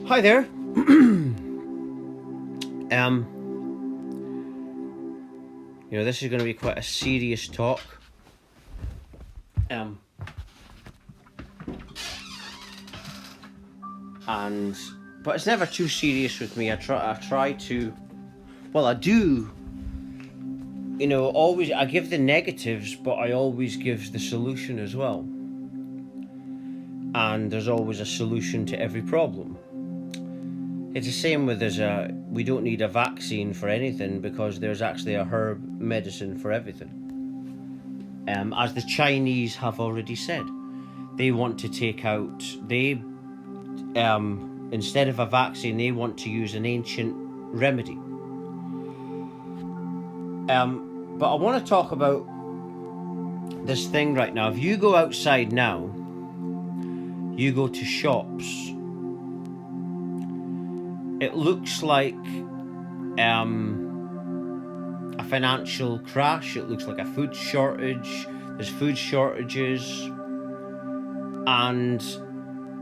Hi there. um, this is going to be quite a serious talk. Um, but it's never too serious with me. I try to. Well, I do. Always I give the negatives, but I always give the solution as well. And there's always a solution to every problem. It's the same with we don't need a vaccine for anything because there's actually a herb medicine for everything. As the Chinese have already said, they want to take out, instead of a vaccine, they want to use an ancient remedy. But I want to talk about this thing right now. If you go outside now, you go to shops, it looks like a financial crash. It looks like a food shortage. There's food shortages, and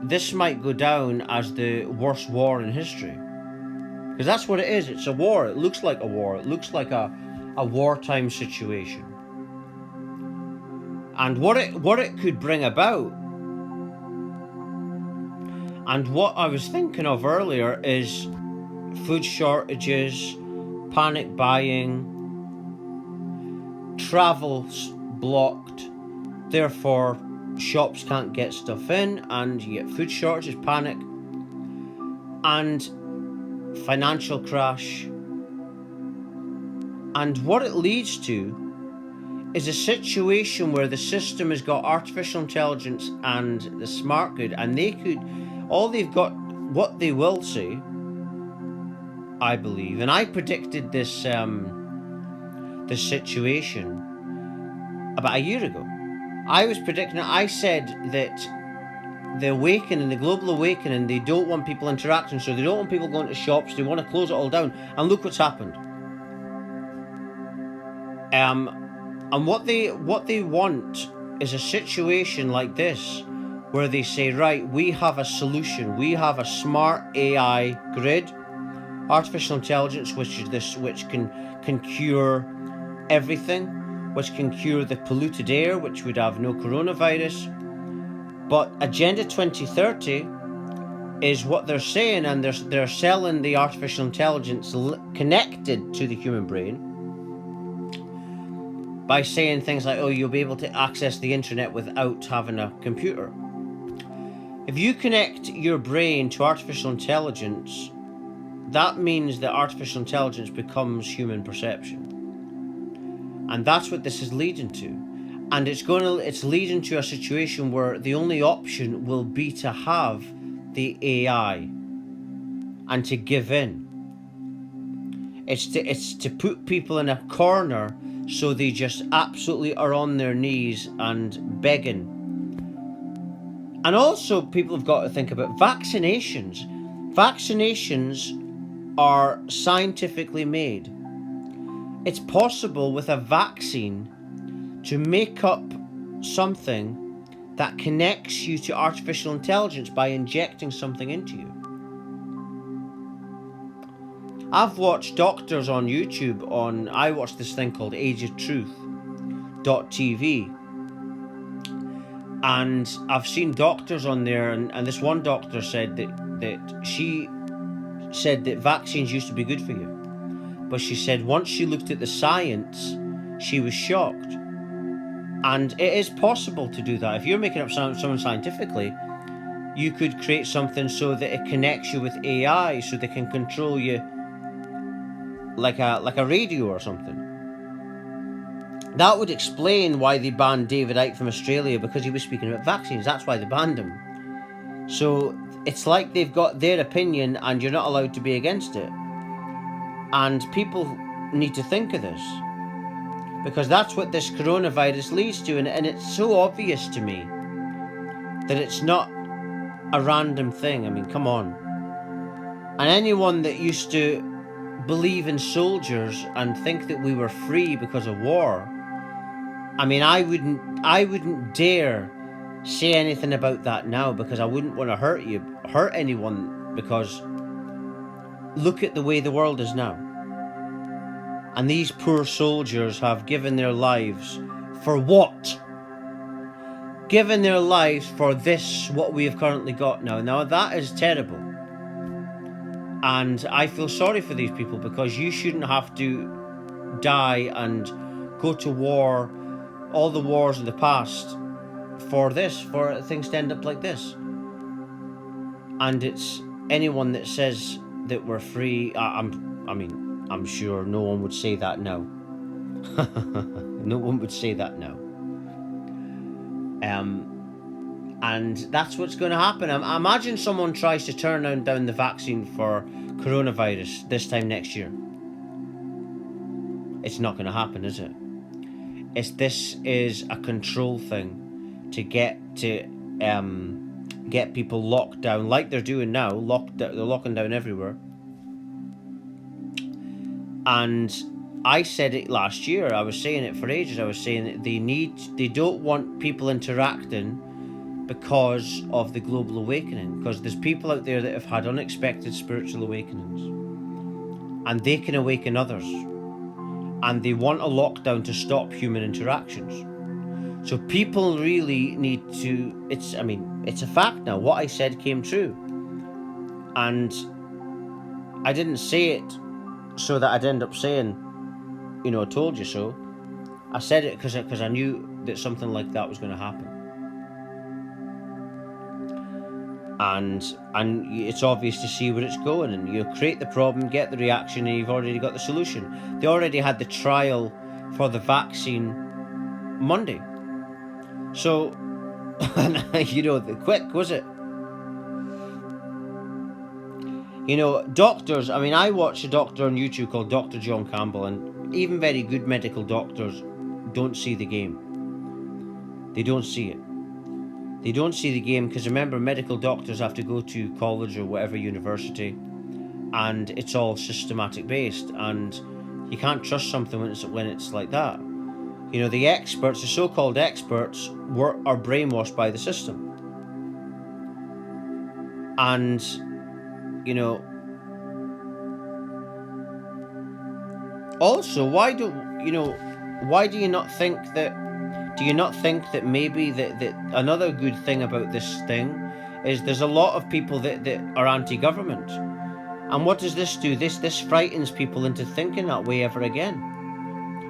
this might go down as the worst war in history, because that's what it is. It's a war. It looks like a war. It looks like a wartime situation. And what it could bring about, and what I was thinking of earlier, is food shortages, panic buying, travels blocked, therefore shops can't get stuff in, and you get food shortages, panic, and financial crash. And what it leads to is a situation where the system has got artificial intelligence and the smart grid, and what they will say, I believe, and I predicted this situation about a year ago. I was predicting it. I said that the global awakening, they don't want people interacting, so they don't want people going to shops, they want to close it all down. And look what's happened. And what they want is a situation like this, where they say, right, we have a solution. We have a smart AI grid, artificial intelligence, which can cure everything, which can cure the polluted air, which would have no coronavirus. But Agenda 2030 is what they're saying, and they're selling the artificial intelligence connected to the human brain by saying things like, oh, you'll be able to access the internet without having a computer. If you connect your brain to artificial intelligence, that means that artificial intelligence becomes human perception. And that's what this is leading to. And it's leading to a situation where the only option will be to have the AI and to give in. It's to put people in a corner so they just absolutely are on their knees and begging. And also, people have got to think about vaccinations. Vaccinations are scientifically made. It's possible with a vaccine to make up something that connects you to artificial intelligence by injecting something into you. I've watched doctors on YouTube I watched this thing called ageoftruth.tv, and I've seen doctors on there, and this one doctor said that she said that vaccines used to be good for you, but she said once she looked at the science, she was shocked. And it is possible to do that. If you're making up something scientifically, you could create something so that it connects you with AI, so they can control you like a radio or something. That would explain why they banned David Icke from Australia, because he was speaking about vaccines. That's why they banned him. So it's like they've got their opinion and you're not allowed to be against it. And people need to think of this, because that's what this coronavirus leads to. And it's so obvious to me that it's not a random thing. I mean, come on. And anyone that used to believe in soldiers and think that we were free because of war, I mean, I wouldn't dare say anything about that now, because I wouldn't want to hurt anyone because look at the way the world is now. And these poor soldiers have given their lives for what? Given their lives for this, what we have currently got now. Now that is terrible. And I feel sorry for these people, because you shouldn't have to die and go to war, all the wars of the past, for this, for things to end up like this. And it's anyone that says that we're free. I'm sure no one would say that now. No one would say that now. And that's what's going to happen. I imagine someone tries to turn down the vaccine for coronavirus this time next year. It's not going to happen, is it? This is a control thing to get people locked down, like they're doing now. They're locking down everywhere. And I said it last year. I was saying it for ages. I was saying that they don't want people interacting because of the global awakening. Because there's people out there that have had unexpected spiritual awakenings, and they can awaken others. And they want a lockdown to stop human interactions. So people really need to. It's a fact now. What I said came true, and I didn't say it so that I'd end up saying, I told you so. I said it because I knew that something like that was going to happen. And it's obvious to see where it's going, and you create the problem, get the reaction, and you've already got the solution. They already had the trial for the vaccine Monday. So, quick, was it? Doctors, I watch a doctor on YouTube called Dr. John Campbell, and even very good medical doctors don't see the game. They don't see it. They don't see the game because, remember, medical doctors have to go to college or whatever university, and it's all systematic based, and you can't trust something when it's like that. The experts, the so-called experts, are brainwashed by the system. And, also, why do you not think that? Do you not think that maybe that another good thing about this thing is there's a lot of people that are anti-government, and what does this do? This frightens people into thinking that way ever again.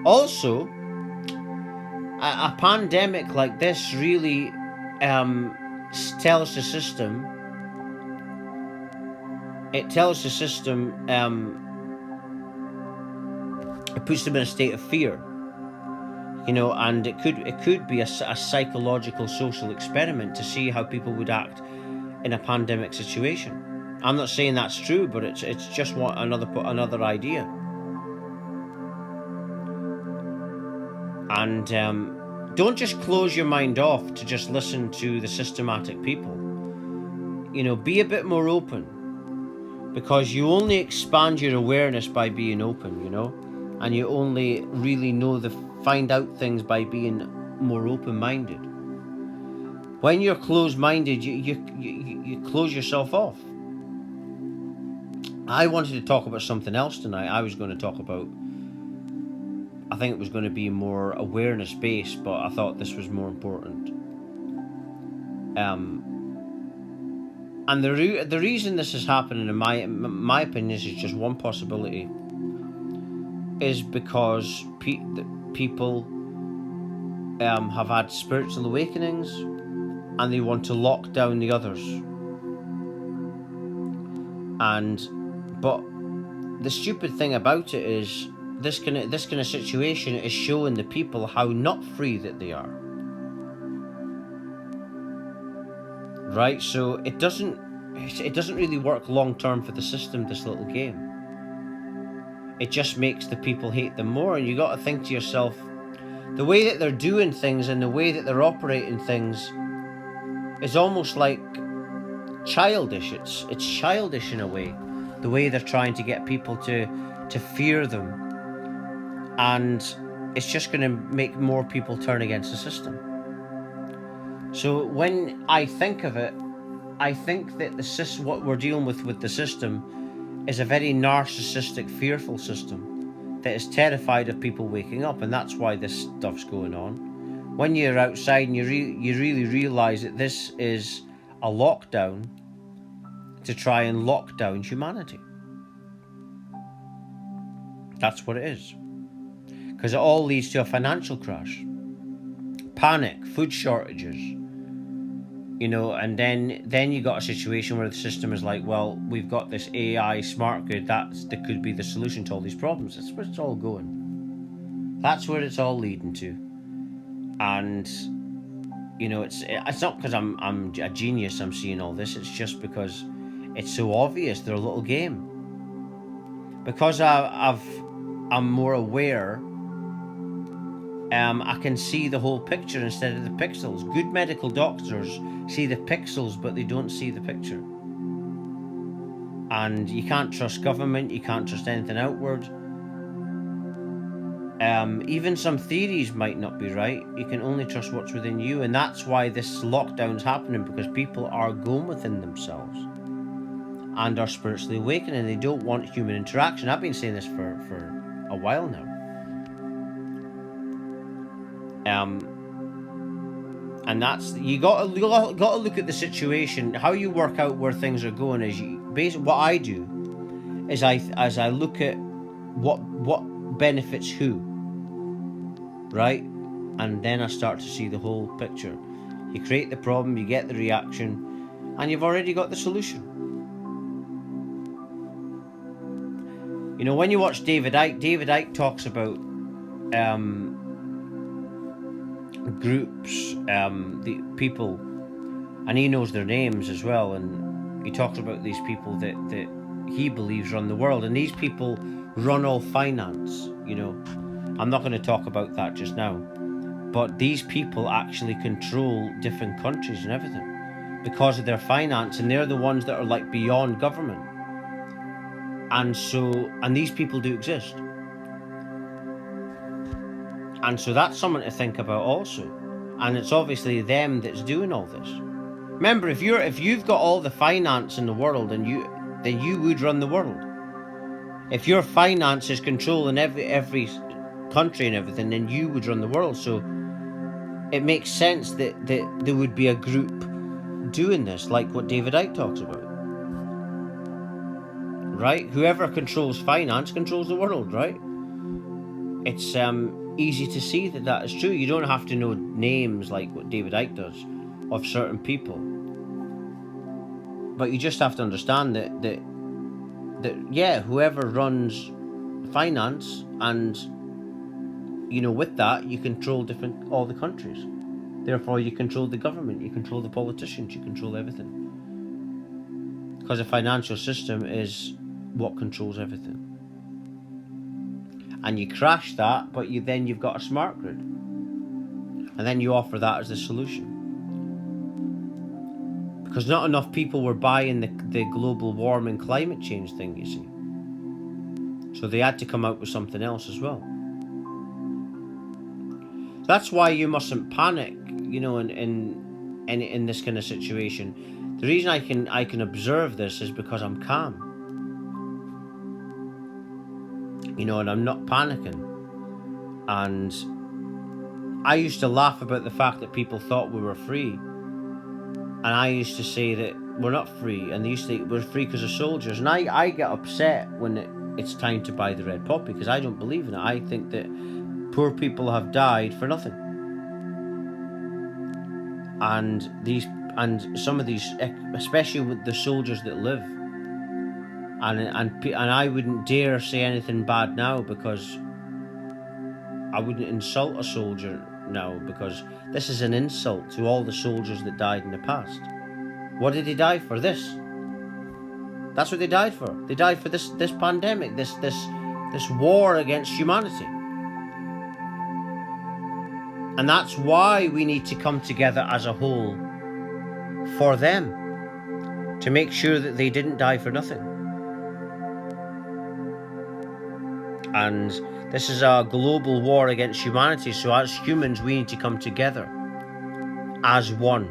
Also, a pandemic like this really tells the system. It tells the system. It puts them in a state of fear. And it could be a psychological social experiment to see how people would act in a pandemic situation. I'm not saying that's true, but it's just another idea. And don't just close your mind off to just listen to the systematic people. Be a bit more open, because you only expand your awareness by being open. And you only really find out things by being more open-minded. When you're closed-minded, you close yourself off. I wanted to talk about something else tonight. I was going to talk about, I think it was going to be more awareness-based, but I thought this was more important. And the reason this is happening, in my opinion, is just one possibility. Is because people have had spiritual awakenings, and they want to lock down the others. But the stupid thing about it is this kind of situation is showing the people how not free that they are. Right? So it doesn't really work long term for the system, this little game. It just makes the people hate them more, and you got to think to yourself, the way that they're doing things and the way that they're operating things is almost like childish. It's childish in a way, the way they're trying to get people to fear them, and it's just going to make more people turn against the system. So when I think of it, I think that what we're dealing with the system is a very narcissistic, fearful system that is terrified of people waking up, and that's why this stuff's going on. When you're outside and you really realise that this is a lockdown to try and lock down humanity. That's what it is. Because it all leads to a financial crash. Panic, food shortages, and then you got a situation where the system is like, well, we've got this AI smart grid that could be the solution to all these problems. That's where it's all going. That's where it's all leading to. And it's not because I'm a genius I'm seeing all this. It's just because it's so obvious. They're a little game. Because I'm more aware. I can see the whole picture instead of the pixels. Good medical doctors see the pixels, but they don't see the picture. And you can't trust government. You can't trust anything outward. Even some theories might not be right. You can only trust what's within you, and that's why this lockdown's happening, because people are going within themselves and are spiritually awakening. They don't want human interaction. I've been saying this for a while now. And that's, you got to look at the situation. How you work out where things are going is what I do is I look at what benefits who, right? And then I start to see the whole picture. You create the problem, you get the reaction, and you've already got the solution. When you watch David Icke talks about groups, the people, and he knows their names as well, and he talks about these people that he believes run the world, and these people run all finance. I'm not going to talk about that just now, but these people actually control different countries and everything because of their finance, and they're the ones that are like beyond government. And these people do exist. And so that's something to think about also. And it's obviously them that's doing all this. Remember, if you've got all the finance in the world, then you would run the world. If your finance is controlling every country and everything, then you would run the world. So it makes sense that there would be a group doing this, like what David Icke talks about. Right? Whoever controls finance controls the world, right? It's easy to see that is true. You don't have to know names like what David Icke does of certain people, but you just have to understand that yeah, whoever runs finance, and with that you control all the countries. Therefore, you control the government, you control the politicians, you control everything, because the financial system is what controls everything. And you crash that, but you've got a smart grid, and then you offer that as the solution. Because not enough people were buying the global warming climate change thing, you see. So they had to come out with something else as well. That's why you mustn't panic, in this kind of situation. The reason I can observe this is because I'm calm. And I'm not panicking. And I used to laugh about the fact that people thought we were free. And I used to say that we're not free. And they used to think we're free because of soldiers. And I get upset when it's time to buy the red poppy, because I don't believe in it. I think that poor people have died for nothing. And some of these, especially with the soldiers that live, and I wouldn't dare say anything bad now, because I wouldn't insult a soldier now, because this is an insult to all the soldiers that died in the past. What did they die for? This. That's what they died for. They died for this pandemic, this war against humanity. And that's why we need to come together as a whole for them, to make sure that they didn't die for nothing. And this is a global war against humanity. So as humans, we need to come together as one.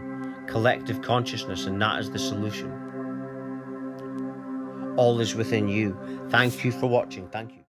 collective consciousness, and that is the solution. All is within you. Thank you for watching. Thank you.